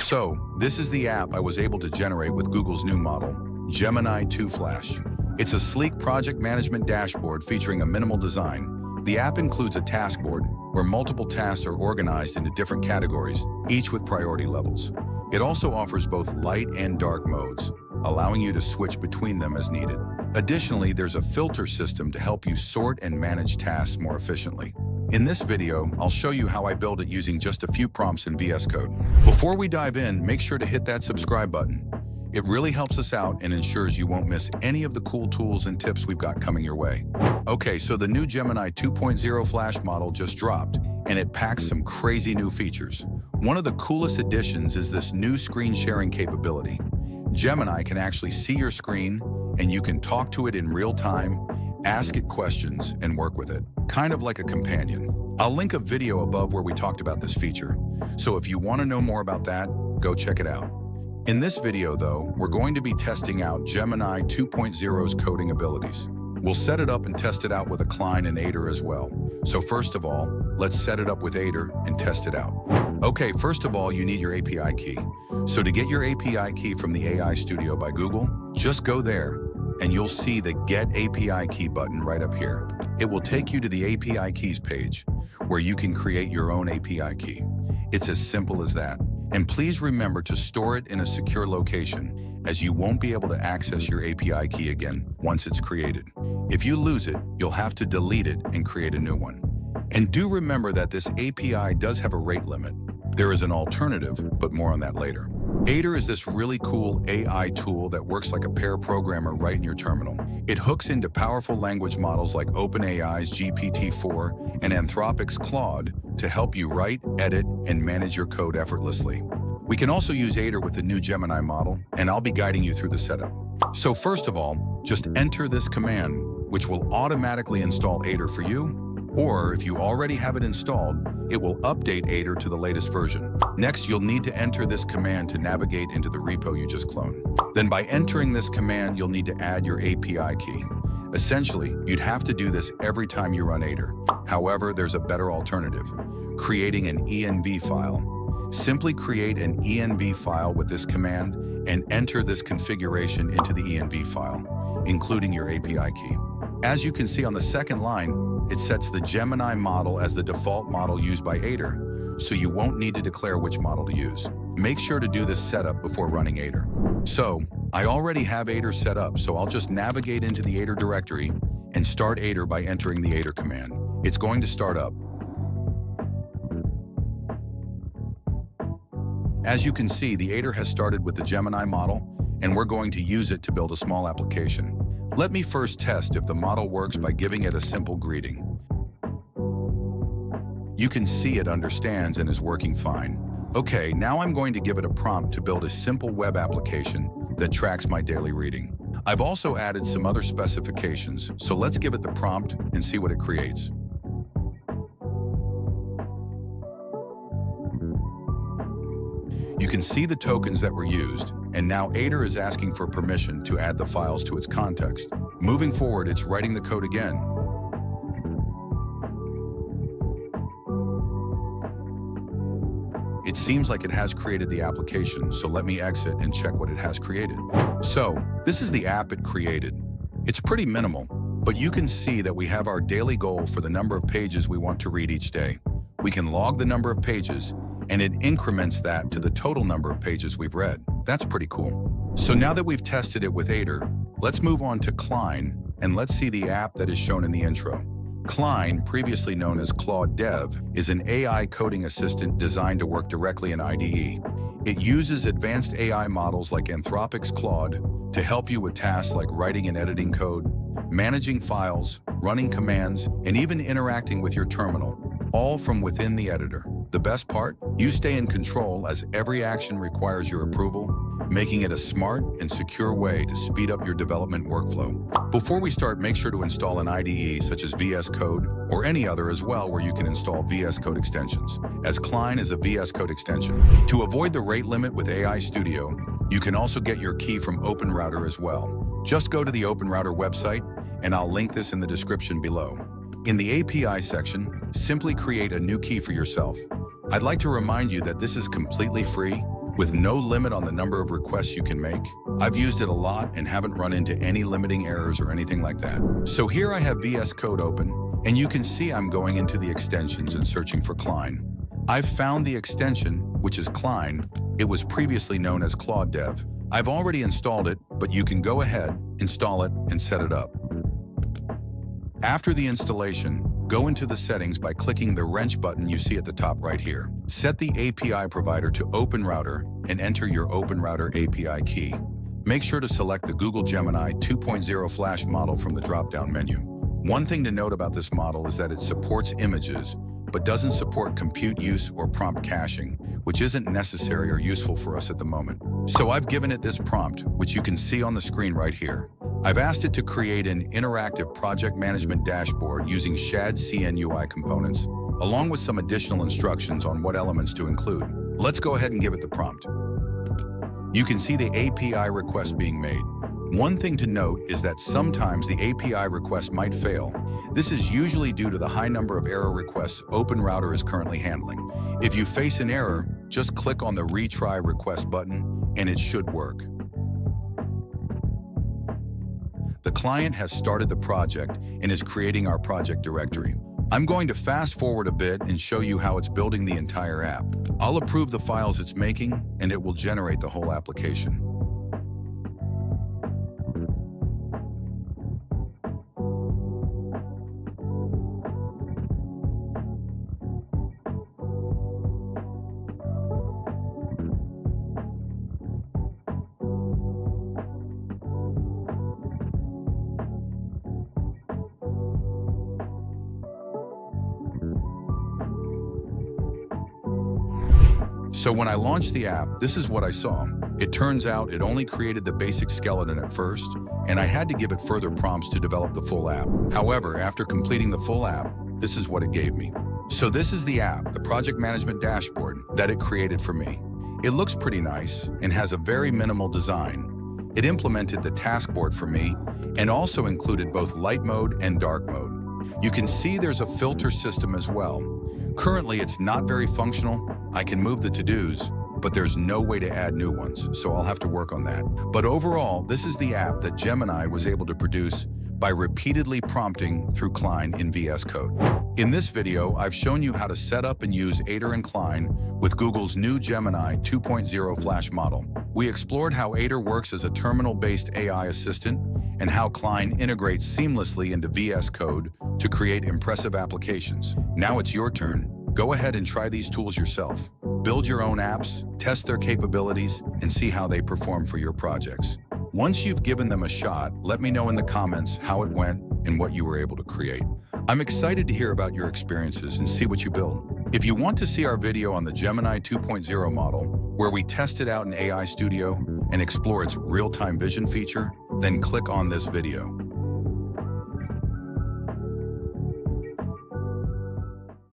So, this is the app I was able to generate with Google's new model, Gemini 2 Flash. It's a sleek project management dashboard featuring a minimal design. The app includes a task board where multiple tasks are organized into different categories, each with priority levels. It also offers both light and dark modes, allowing you to switch between them as needed. Additionally, there's a filter system to help you sort and manage tasks more efficiently. In this video, I'll show you how I build it using just a few prompts in VS Code. Before we dive in, make sure to hit that subscribe button. It really helps us out and ensures you won't miss any of the cool tools and tips we've got coming your way. Okay, so the new Gemini 2.0 Flash model just dropped, and it packs some crazy new features. One of the coolest additions is this new screen sharing capability. Gemini can actually see your screen, and you can talk to it in real time, ask it questions, and work with it, kind of like a companion. I'll link a video above where we talked about this feature, so if you want to know more about that, go check it out. In this video, though, we're going to be testing out Gemini 2.0's coding abilities. We'll set it up and test it out with a Klein and Aider as well. So first of all, let's set it up with Aider and test it out. Okay, first of all, you need your API key. So to get your API key from the AI Studio by Google, just go there and you'll see the Get API Key button right up here. It will take you to the API Keys page, where you can create your own API key. It's as simple as that. And please remember to store it in a secure location, as you won't be able to access your API key again once it's created. If you lose it, you'll have to delete it and create a new one. And do remember that this API does have a rate limit. There is an alternative, but more on that later. Aider is this really cool AI tool that works like a pair programmer right in your terminal. It hooks into powerful language models like OpenAI's GPT-4 and Anthropic's Claude to help you write, edit, and manage your code effortlessly. We can also use Aider with the new Gemini model, and I'll be guiding you through the setup. So first of all, just enter this command, which will automatically install Aider for you, or if you already have it installed, it will update Aider to the latest version. Next, you'll need to enter this command to navigate into the repo you just cloned. Then by entering this command, you'll need to add your API key. Essentially, you'd have to do this every time you run Aider. However, there's a better alternative: creating an env file. Simply create an env file with this command and enter this configuration into the env file, including your API key. As you can see on the second line, it sets the Gemini model as the default model used by Aider, so you won't need to declare which model to use. Make sure to do this setup before running Aider. So, I already have Aider set up, so I'll just navigate into the Aider directory and start Aider by entering the Aider command. It's going to start up. As you can see, the Aider has started with the Gemini model, and we're going to use it to build a small application. Let me first test if the model works by giving it a simple greeting. You can see it understands and is working fine. Okay, now I'm going to give it a prompt to build a simple web application that tracks my daily reading. I've also added some other specifications, so let's give it the prompt and see what it creates. You can see the tokens that were used, and now Aider is asking for permission to add the files to its context. Moving forward, it's writing the code again. It seems like it has created the application, so let me exit and check what it has created. So, this is the app it created. It's pretty minimal, but you can see that we have our daily goal for the number of pages we want to read each day. We can log the number of pages, and it increments that to the total number of pages we've read. That's pretty cool. So now that we've tested it with Aider, let's move on to Klein, and let's see the app that is shown in the intro. Klein, previously known as Claude Dev, is an AI coding assistant designed to work directly in IDE. It uses advanced AI models like Anthropic's Claude to help you with tasks like writing and editing code, managing files, running commands, and even interacting with your terminal, all from within the editor. The best part? You stay in control as every action requires your approval, making it a smart and secure way to speed up your development workflow. Before we start, make sure to install an IDE such as VS Code or any other as well where you can install VS Code extensions, as Klein is a VS Code extension. To avoid the rate limit with AI Studio, you can also get your key from OpenRouter as well. Just go to the OpenRouter website, and I'll link this in the description below. In the API section, simply create a new key for yourself. I'd like to remind you that this is completely free, with no limit on the number of requests you can make. I've used it a lot and haven't run into any limiting errors or anything like that. So here I have VS Code open, and you can see I'm going into the extensions and searching for Klein. I've found the extension, which is Klein. It was previously known as Claude Dev. I've already installed it, but you can go ahead, install it, and set it up. After the installation, go into the settings by clicking the wrench button you see at the top right here. Set the API provider to OpenRouter and enter your OpenRouter API key. Make sure to select the Google Gemini 2.0 Flash model from the drop-down menu. One thing to note about this model is that it supports images, but doesn't support compute use or prompt caching, which isn't necessary or useful for us at the moment. So I've given it this prompt, which you can see on the screen right here. I've asked it to create an interactive project management dashboard using SHAD CN UI components, along with some additional instructions on what elements to include. Let's go ahead and give it the prompt. You can see the API request being made. One thing to note is that sometimes the API request might fail. This is usually due to the high number of error requests OpenRouter is currently handling. If you face an error, just click on the Retry Request button and it should work. The client has started the project and is creating our project directory. I'm going to fast forward a bit and show you how it's building the entire app. I'll approve the files it's making and it will generate the whole application. So when I launched the app, this is what I saw. It turns out it only created the basic skeleton at first, and I had to give it further prompts to develop the full app. However, after completing the full app, this is what it gave me. So this is the app, the project management dashboard that it created for me. It looks pretty nice and has a very minimal design. It implemented the task board for me and also included both light mode and dark mode. You can see there's a filter system as well. Currently, it's not very functional. I can move the to-dos, but there's no way to add new ones, so I'll have to work on that. But overall, this is the app that Gemini was able to produce by repeatedly prompting through Klein in VS Code. In this video, I've shown you how to set up and use Aider and Cline with Google's new Gemini 2.0 Flash model. We explored how Aider works as a terminal-based AI assistant and how Klein integrates seamlessly into VS Code to create impressive applications. Now it's your turn. Go ahead and try these tools yourself. Build your own apps, test their capabilities, and see how they perform for your projects. Once you've given them a shot, let me know in the comments how it went and what you were able to create. I'm excited to hear about your experiences and see what you build. If you want to see our video on the Gemini 2.0 model, where we test it out in AI Studio and explore its real-time vision feature, then click on this video.